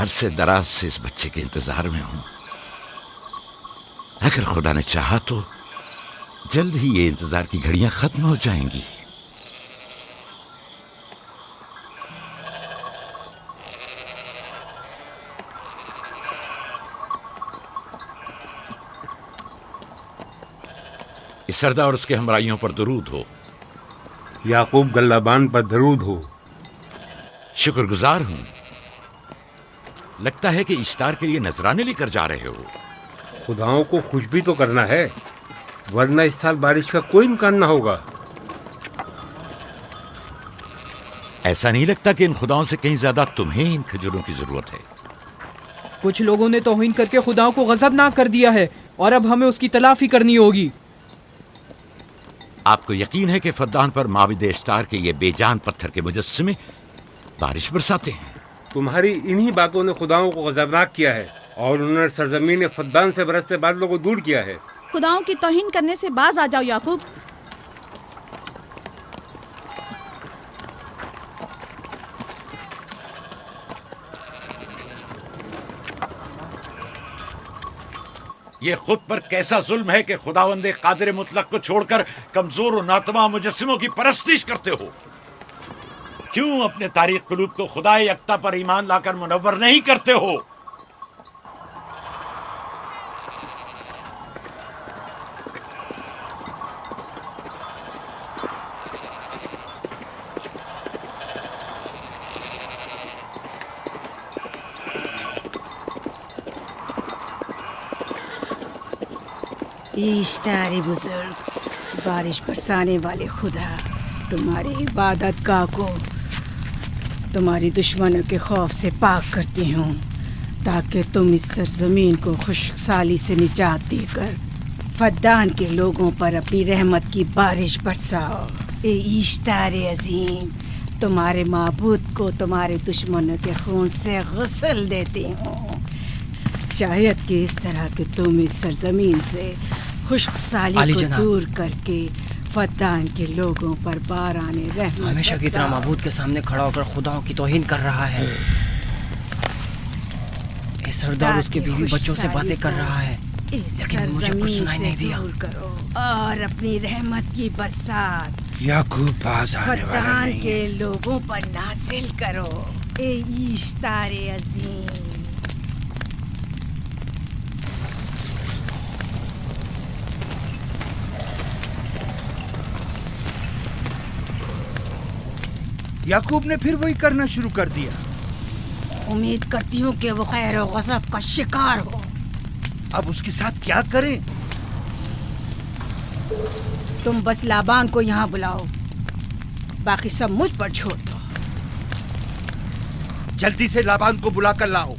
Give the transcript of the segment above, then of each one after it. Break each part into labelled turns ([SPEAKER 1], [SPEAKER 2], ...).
[SPEAKER 1] عرصے دراز سے اس بچے کے انتظار میں ہوں. اگر خدا نے چاہا تو جلد ہی یہ انتظار کی گھڑیاں ختم ہو جائیں گی. اس سردار اور اس کے ہمراہیوں پر درود ہو.
[SPEAKER 2] یعقوب گلابان پر درود ہو.
[SPEAKER 1] شکر گزار ہوں. لگتا ہے کہ اشتار کے لیے نذرانے لے کر جا رہے ہو.
[SPEAKER 2] خداؤں کو خوش بھی تو کرنا ہے، ورنہ اس سال بارش کا کوئی امکان نہ ہوگا.
[SPEAKER 1] ایسا نہیں لگتا کہ ان خداؤں سے کہیں زیادہ تمہیں ان کھجوروں کی ضرورت ہے؟
[SPEAKER 3] کچھ لوگوں نے توہین کر کے خداؤں کو غضبناک کر دیا ہے اور اب ہمیں اس کی تلافی کرنی ہوگی.
[SPEAKER 1] آپ کو یقین ہے کہ فدان پر معبد اشتار کے یہ بے جان پتھر کے مجسمے بارش برساتے ہیں؟
[SPEAKER 2] تمہاری انہی باتوں نے خداؤں کو غضبناک کیا ہے اور انہوں نے سرزمین فدان سے برستے بادلوں کو دور کیا ہے.
[SPEAKER 4] خداؤں کی توہین کرنے سے باز آ جاؤ یعقوب.
[SPEAKER 1] یہ خود پر کیسا ظلم ہے کہ خداوند قادر مطلق کو چھوڑ کر کمزور و ناتواں مجسموں کی پرستش کرتے ہو. کیوں اپنے تاریخ قلوب کو خدا یکتا پر ایمان لا کر منور نہیں کرتے ہو؟
[SPEAKER 5] اشتار بزرگ، بارش برسانے والے خدا، تمہاری عبادت گاہ کو تمہاری دشمنوں کے خوف سے پاک کرتی ہوں تاکہ تم اس سرزمین کو خشک سالی سے نجات دے کر فدان کے لوگوں پر اپنی رحمت کی بارش برساؤ. اے اشتار عظیم، تمہارے معبود کو تمہارے دشمنوں کے خون سے غسل دیتی ہوں. شاید کہ اس طرح کہ تم اس سرزمین سے خشک سالی کو دور کر کے فدان کے لوگوں پر باران رحمت
[SPEAKER 6] ہمیشہ کی طرح معبود کے سامنے کھڑا ہو کر خداؤں کی توہین کر رہا ہے. یہ سردار اس کے بیوی بچوں سے باتیں کر رہا ہے، لیکن مجھے کچھ سنائی نہیں دیا.
[SPEAKER 5] کرو اور اپنی رحمت کی برسات
[SPEAKER 7] یعقوب باز آنے والا
[SPEAKER 5] فدان
[SPEAKER 7] نہیں
[SPEAKER 5] کے لوگوں پر نازل کرو. اے اشتار عظیم،
[SPEAKER 7] یعقوب نے پھر وہی کرنا شروع کر دیا.
[SPEAKER 5] امید کرتی ہوں کہ وہ خیر و غضب کا شکار ہو.
[SPEAKER 7] اب اس کے ساتھ کیا کریں؟
[SPEAKER 5] تم بس لابان کو یہاں بلاؤ، باقی سب مجھ پر چھوڑ دو.
[SPEAKER 7] جلدی سے لابان کو بلا کر لاؤ.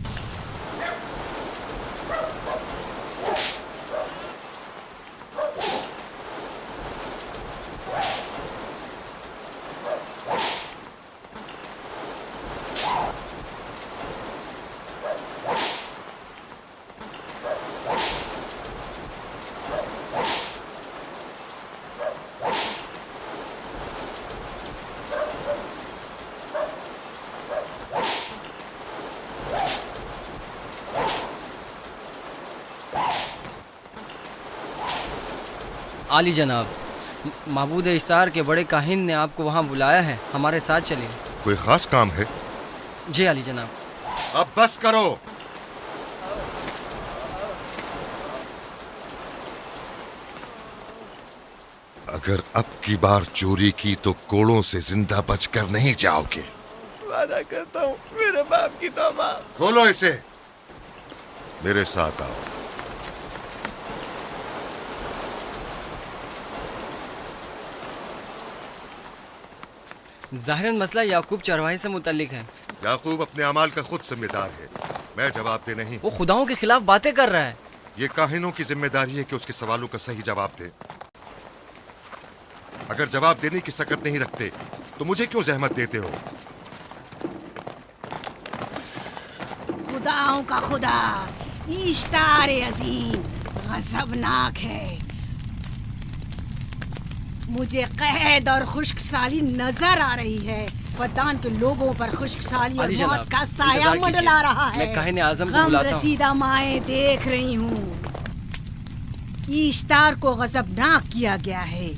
[SPEAKER 6] عالی جناب، معبود اشتار کے بڑے کاہن نے آپ کو وہاں بلایا ہے، ہمارے ساتھ چلیں.
[SPEAKER 8] کوئی خاص کام ہے؟
[SPEAKER 6] جی عالی جناب.
[SPEAKER 8] اب بس کرو. اگر اب کی بار چوری کی تو کوڑوں سے زندہ بچ کر نہیں جاؤ گے.
[SPEAKER 7] وعدہ کرتا ہوں میرے باپ کی توبہ.
[SPEAKER 8] کھولو اسے، میرے ساتھ آؤ.
[SPEAKER 6] ظاہراً مسئلہ یعقوب چرواہے سے متعلق ہے.
[SPEAKER 8] یعقوب اپنے اعمال کا خود ذمہ دار ہے، میں جواب دہ نہیں.
[SPEAKER 6] وہ خداؤں کے خلاف باتیں کر رہا ہے.
[SPEAKER 8] یہ کاہنوں کی ذمہ داری ہے کہ اس کے سوالوں کا صحیح جواب دے. اگر جواب دینے کی سکت نہیں رکھتے تو مجھے کیوں زحمت دیتے ہو؟
[SPEAKER 5] خداؤں کا خدا اشتار عظیم غضبناک ہے. مجھے قحط اور خشک سالی نظر آ رہی ہے. फद्दान के लोगों पर खुश्क साली और
[SPEAKER 6] अली
[SPEAKER 5] मौत
[SPEAKER 6] जनाब,
[SPEAKER 5] का साया
[SPEAKER 6] इंतजार कीजिए।
[SPEAKER 5] मंडला रहा है।
[SPEAKER 6] मैं काहिन आज़म को
[SPEAKER 5] गम
[SPEAKER 6] बुलाता हूँ।
[SPEAKER 5] रसीदा माएँ देख रही हूँ। ईश्तार को गजबनाक किया गया है।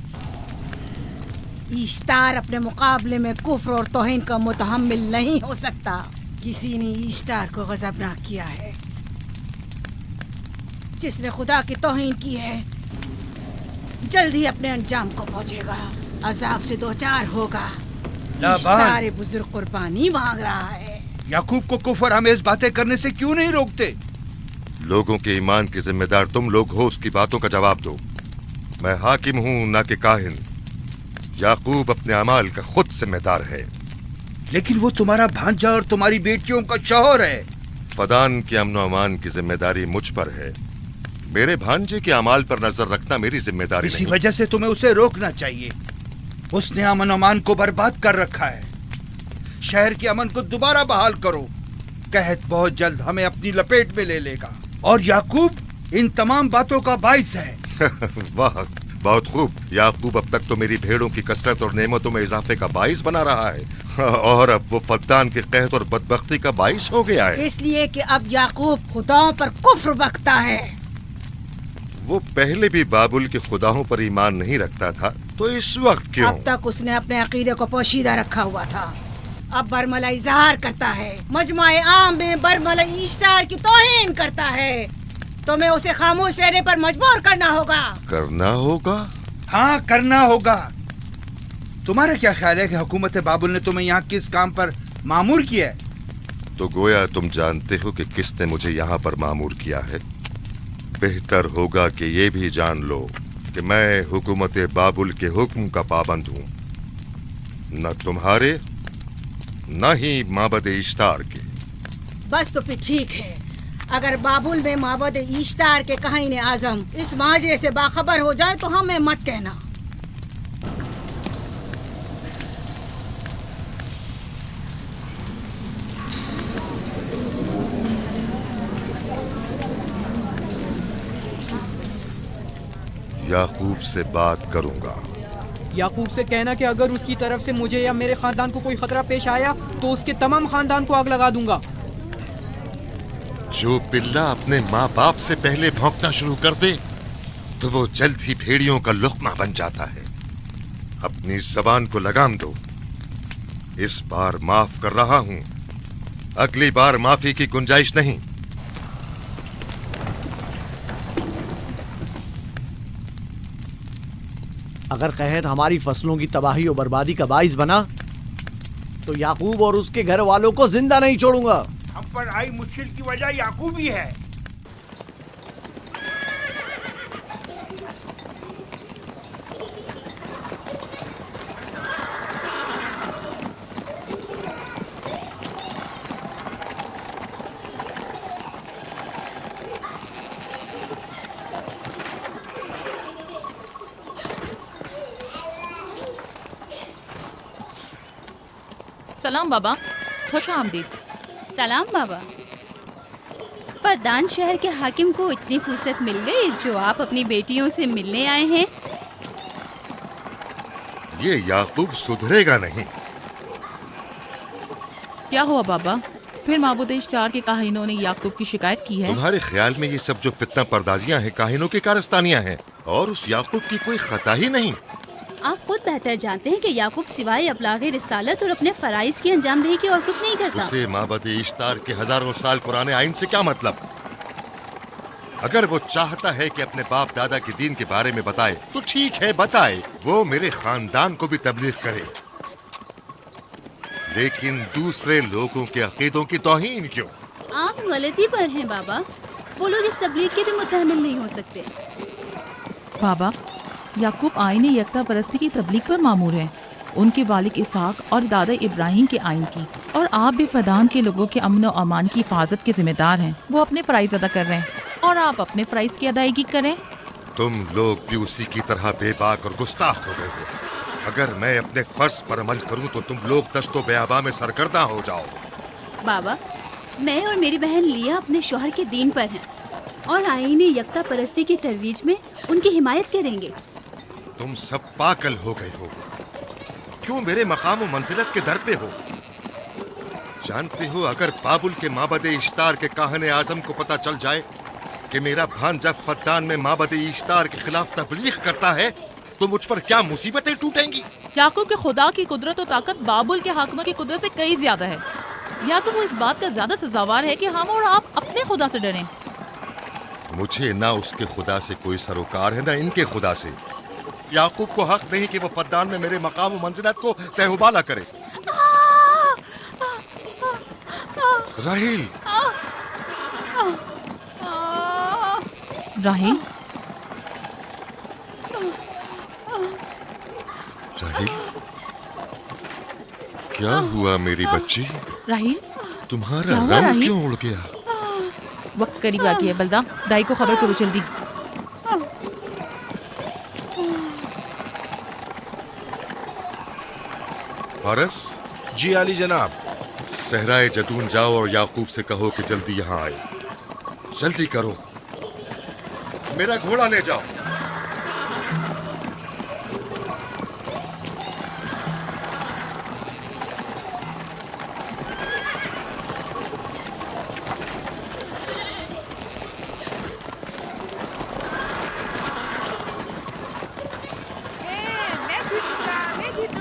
[SPEAKER 5] ईश्तार अपने मुकाबले में कुफ्र और तौहीन का मुतहम्मिल नहीं हो सकता। किसी ने ईश्तार को गजबनाक किया है। जिसने खुदा की तौहीन की है जल्द ही अपने अंजाम को पहुंचेगा, अजाब से दो चार होगा। ईश्तार बुजुर्ग कुर्बानी मांग रहा है।
[SPEAKER 7] याकूब को कुफर हमें बातें करने से क्यों नहीं रोकते?
[SPEAKER 8] लोगों के ईमान की जिम्मेदार तुम लोग हो, उसकी बातों का जवाब दो। मैं हाकिम हूँ ना कि काहिन। याकूब अपने अमाल का खुद जिम्मेदार है।
[SPEAKER 7] लेकिन वो तुम्हारा भांजा और तुम्हारी बेटियों का शौहर है।
[SPEAKER 8] फदान के अमन व अमान की जिम्मेदारी मुझ पर है। मेरे भांजे के अमाल पर नजर रखना मेरी जिम्मेदारी
[SPEAKER 7] इसी
[SPEAKER 8] नहीं।
[SPEAKER 7] वजह से तुम्हें उसे रोकना चाहिए। उसने अमन अमान को बर्बाद कर रखा है। शहर के अमन को दोबारा बहाल करो। कहत बहुत जल्द हमें अपनी लपेट में ले लेगा और याकूब इन तमाम बातों का बाइस है।
[SPEAKER 8] वाह, बहुत खूब। याकूब अब तक तो मेरी भेड़ों की कसरत और नेमतों में इजाफे का बाइस बना रहा है और अब वो फद्दान के कहत और बदबख्ती का बाइस हो गया है।
[SPEAKER 5] इसलिए कि अब याकूब खुदाओं पर कुफ्र बकता है।
[SPEAKER 8] वो पहले भी बाबुल के खुदाओं पर ईमान नहीं रखता था, तो इस वक्त क्यों?
[SPEAKER 5] अब तक उसने अपने अकीदे को पोशीदा रखा हुआ था। अब बरमला इजहार करता है, मजमाए आम में बरमला ईश्तार की तौहीन करता है। तुम्हें उसे खामोश रहने पर मजबूर करना होगा।
[SPEAKER 8] करना होगा?
[SPEAKER 7] हाँ, करना होगा। तुम्हारा क्या ख्याल है कि हुकूमत बाबुल ने तुम्हें यहाँ किस काम पर मामूर किया है?
[SPEAKER 8] तो गोया तुम जानते हो कि किसने मुझे यहाँ पर मामूर किया है। बेहतर होगा कि ये भी जान लो कि मैं हुकूमत बाबुल के हुक्म का पाबंद हूँ, न तुम्हारे न ही माबद इश्तार के।
[SPEAKER 5] बस तो फिर ठीक है। अगर बाबुल में माबद इश्तार के काहिन आजम इस माजरे से बाखबर हो जाए तो हमें मत कहना।
[SPEAKER 8] याकूब से बात करूंगा।
[SPEAKER 3] याकूब से कहना कि अगर उसकी तरफ से मुझे या मेरे खानदान को कोई खतरा पेश आया तो उसके तमाम खानदान को आग लगा दूंगा।
[SPEAKER 8] जो पिल्ला अपने माँ बाप से पहले भौंकना शुरू कर दे तो वो जल्द ही भेड़ियों का लुक़मा बन जाता है। अपनी जबान को लगाम दो। इस बार माफ कर रहा हूं, अगली बार माफी की गुंजाइश नहीं।
[SPEAKER 9] अगर कहत हमारी फसलों की तबाही और बर्बादी का बाइस बना तो याकूब और उसके घर वालों को जिंदा नहीं छोड़ूंगा।
[SPEAKER 10] हम पर आई मुश्किल की वजह याकूब ही है।
[SPEAKER 11] सलाम बाबा, खुश आमदीद।
[SPEAKER 4] सलाम बाबा। फद्दान शहर के हाकिम को इतनी फुर्सत मिल गई जो आप अपनी बेटियों से मिलने आए हैं।
[SPEAKER 8] ये याकूब सुधरेगा नहीं।
[SPEAKER 11] क्या हुआ बाबा? फिर माबूद इश्तार के काहिनों ने याकूब की शिकायत की है?
[SPEAKER 8] तुम्हारे ख्याल में ये सब जो फितना पर्दाजियां हैं काहिनों की कारस्तानियां हैं और उस याकूब की कोई खता ही नहीं।
[SPEAKER 4] आप खुद बेहतर जानते हैं कि याकूब सिवाय अबलागे रिसालत और अपने फराइज की अंजामदही की और कुछ नहीं करता।
[SPEAKER 8] उसे माबद इश्तार के हजारों साल पुराने आइन से क्या मतलब? अगर वो चाहता है कि अपने बाप दादा के दीन के बारे में बताए तो ठीक है, बताए। वो मेरे खानदान को भी तबलीग करे, लेकिन दूसरे लोगों के अकीदों की तौहीन क्यों?
[SPEAKER 4] आप गलती पर हैं बाबा। वो लोग इस तबलीग के भी मुतहम्मिल नहीं हो सकते।
[SPEAKER 11] बाबा, याकूब आईने यकता परस्ती की तबलीग पर मामूर है, उनके वालिद इसहाक और दादा इब्राहिम के आइन की। और आप भी फदान के लोगों के अमन और अमान की हिफाजत के जिम्मेदार हैं। वो अपने फ़राइज़ अदा कर रहे हैं और आप अपने फ़राइज़ की अदायगी करें।
[SPEAKER 8] तुम लोग भी उसी की तरह बेबाक और गुस्ताख हो गए हो। अगर मैं अपने फर्ज पर अमल करूं तो तुम लोग दस्तो बेआबा में सरगर्दा हो जाओ।
[SPEAKER 4] बाबा, मैं और मेरी बहन लिया अपने शौहर के दीन पर हैं और आईने यकता परस्ती की तरवीज में उनकी हिमायत करेंगे।
[SPEAKER 8] तुम सब पागल हो गए हो। क्यों मेरे मकाम व मंजिलत के दर पे हो? जानते हो, अगर बाबुल के माबद इश्तार के काहने आजम को पता चल जाए कि मेरा भांजा फद्दान में माबद इश्तार के खिलाफ तबलीग करता है तो मुझ पर क्या मुसीबतें टूटेंगी।
[SPEAKER 11] याकूब के खुदा की कुदरत और ताकत बाबुल के हाकिम की कुदरत से कई ज्यादा है। या तो वो इस बात का ज्यादा सजावार है कि हम और आप अपने खुदा से डरें।
[SPEAKER 8] मुझे ना उसके खुदा से कोई सरोकार है ना इनके खुदा से। याकूब को हक नहीं कि वो फद्दान में मेरे मकाम व मंजिलत को तहबाला करे। राहिल,
[SPEAKER 11] राहिल,
[SPEAKER 8] राहिल, क्या हुआ मेरी बच्ची?
[SPEAKER 11] राहिल,
[SPEAKER 8] तुम्हारा
[SPEAKER 11] क्या हुआ,
[SPEAKER 8] रंग
[SPEAKER 11] राहिल?
[SPEAKER 8] क्यों उड़ गया?
[SPEAKER 11] वक्त करीब आ गया है बलदा, दाई को खबर करो जल्दी।
[SPEAKER 8] फारस,
[SPEAKER 12] जी आली जनाब।
[SPEAKER 8] सहराए जदून जाओ और याकूब से कहो कि जल्दी यहाँ आए। जल्दी करो, मेरा घोड़ा ले जाओ।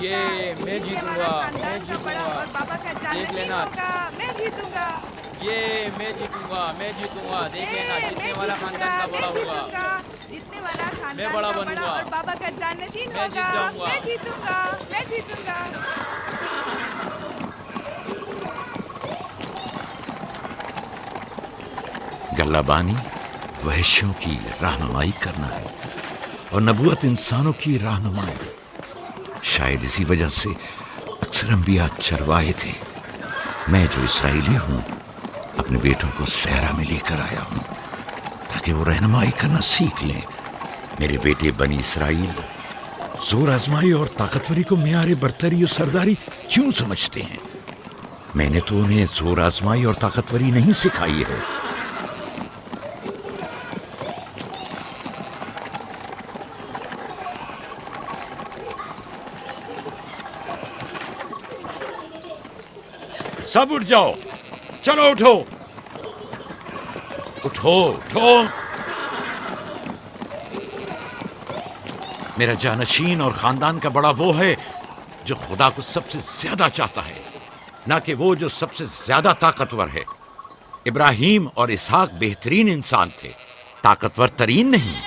[SPEAKER 3] ये मैं जीतूंगा, मैं जीतूंगा, देख लेना। मैं जीतूंगा, ये मैं जीतूंगा, मैं जीतूंगा, देख लेना। जीतने वाला खानदान का बड़ा होगा,
[SPEAKER 13] जीतने वाला खानदान
[SPEAKER 3] मैं बड़ा बनूंगा
[SPEAKER 13] और बाबा का जाननशीन
[SPEAKER 3] मैं जीत
[SPEAKER 13] होगा।
[SPEAKER 3] जाऊंगा।
[SPEAKER 13] मैं जीतूंगा, मैं जीतूंगा।
[SPEAKER 1] गल्लाबानी वहशियों की रहनुमाई करना है और नबूवत इंसानों की रहनुमाई। शायद इसी वजह से अक्सर अंबिया चरवाहे थे। मैं जो इसराइली हूँ अपने बेटों को सहरा में लेकर आया हूँ ताकि वो रहनुमाई करना सीख लें। मेरे बेटे बनी इसराइल जोर आजमाई और ताकतवरी को मियार बरतरी और सरदारी क्यों समझते हैं? मैंने तो उन्हें जोर आजमाई और ताकतवरी नहीं सिखाई है। सब उठ जाओ, चलो उठो, उठो, उठो। मेरा जानशीन और खानदान का बड़ा वो है जो खुदा को सबसे ज्यादा चाहता है, ना कि वो जो सबसे ज्यादा ताकतवर है। इब्राहिम और इसहाक बेहतरीन इंसान थे, ताकतवर तरीन नहीं।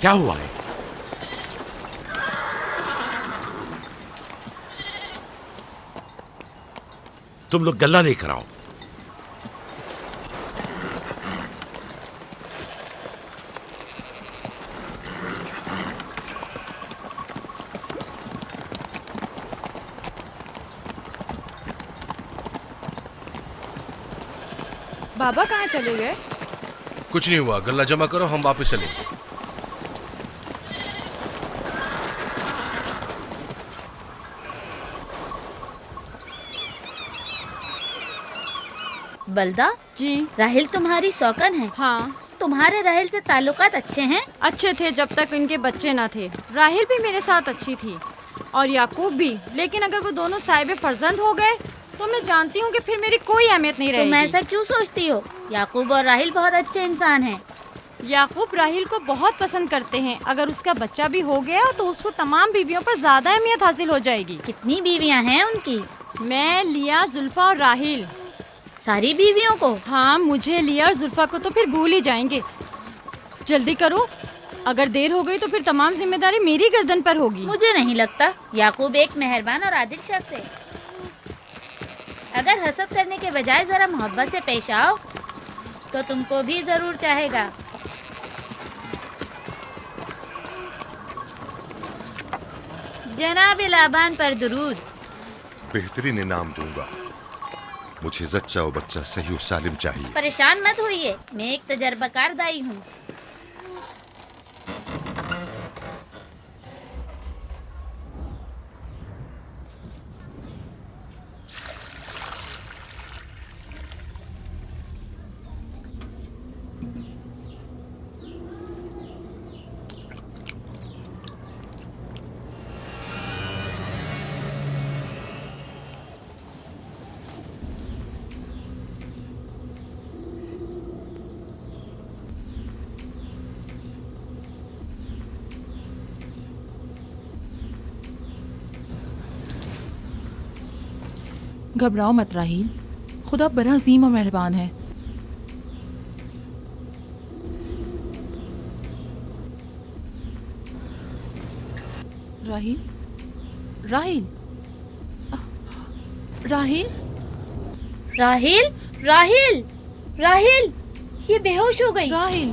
[SPEAKER 1] क्या हुआ है? तुम लोग गल्ला लेकर आओ।
[SPEAKER 13] बाबा कहाँ चले गए?
[SPEAKER 12] कुछ नहीं हुआ, गल्ला जमा करो, हम वापस चलेंगे।
[SPEAKER 14] बलदा
[SPEAKER 4] जी,
[SPEAKER 14] राहिल तुम्हारी सौकन है।
[SPEAKER 4] हाँ,
[SPEAKER 14] तुम्हारे राहिल से ताल्लुकात अच्छे हैं?
[SPEAKER 4] अच्छे थे जब तक इनके बच्चे ना थे। राहिल भी मेरे साथ अच्छी थी और याकूब भी, लेकिन अगर वो दोनों साहिब फर्जंद हो गए तो मैं जानती हूँ कि फिर मेरी कोई अहमियत नहीं रहेगी।
[SPEAKER 14] तुम ऐसा क्यों सोचती हो? याकूब और राहिल बहुत अच्छे इंसान हैं।
[SPEAKER 4] याकूब राहिल को बहुत पसंद करते हैं। अगर उसका बच्चा भी हो गया तो उसको तमाम बीवियों पर ज्यादा अहमियत हासिल हो जाएगी।
[SPEAKER 14] कितनी बीवियां हैं उनकी?
[SPEAKER 4] मैं, लिया, जुल्फा और राहिल।
[SPEAKER 14] सारी बीवियों को?
[SPEAKER 4] हाँ, मुझे, लिया और जुल्फा को तो फिर भूल ही जाएंगे। जल्दी करो, अगर देर हो गई तो फिर तमाम जिम्मेदारी मेरी गर्दन पर होगी।
[SPEAKER 14] मुझे नहीं लगता। याकूब एक मेहरबान और आदिल शख्स है। अगर हसद करने के बजाय जरा मोहब्बत से पेश आओ तो तुमको भी जरूर चाहेगा। जनाब लाबान पर दुरूद।
[SPEAKER 8] बेहतरीन इनाम दूंगा। मुझे जच्चा और बच्चा सही और सालिम चाहिए।
[SPEAKER 14] परेशान मत होइए, मैं एक तजर्बाकार दाई हूँ।
[SPEAKER 11] घबराओ मत राहील, खुदा बड़ा अजीम और मेहरबान है। राहील, राहील, राहील,
[SPEAKER 14] राहिल, राहिल, राहिल, ये बेहोश हो गई।
[SPEAKER 11] राहील,